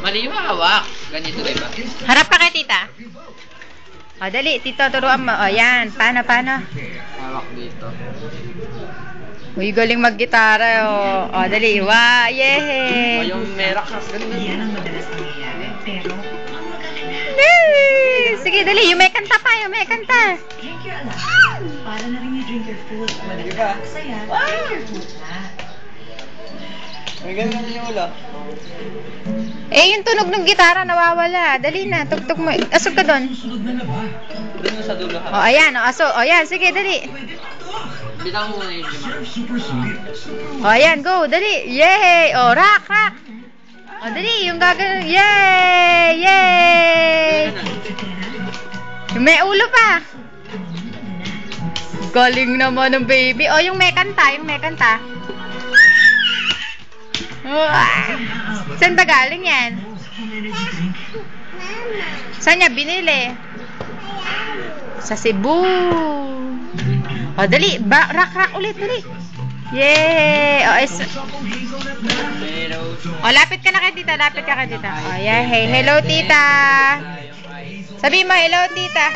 Mali ba hawak? Ganito diba? Harap ka kay tita. O, dali. Tito, turuan mo. O, yan. Paano? Hawak dito. Uy, galing mag-gitara. O, dali. Wow, O yehey. yung merak na ganun. Yan ang madalas nangyayari, pero ang magaling na. Yay! Sige, dali. Yung may kanta pa. Drink your alam. Para na rin yung drink your food. Diba? Masaya, drink your food na. May ganun yung ulo. Eh, yung tunog ng gitara nawawala. Dali na. Tugtog mo. Asog ka doon. Doon sa dulo O, ha. ayan. O, aso. O, ayan. Sige, dali. Bitaw mo muna yung lima. O, ayan. Go. Dali. Yay! O, rock. O, dali. Yung gagawin. Yay! Yung may ulo pa. Galing naman ng baby. O, yung may kanta. Saan ba galing yan? Saan niya binili? Sa Cebu. O, dali. Rock ulit. Dali. Yay! O, lapit ka na kay tita. O, yeah. Hey, hello, tita. Sabi mo, hello, tita.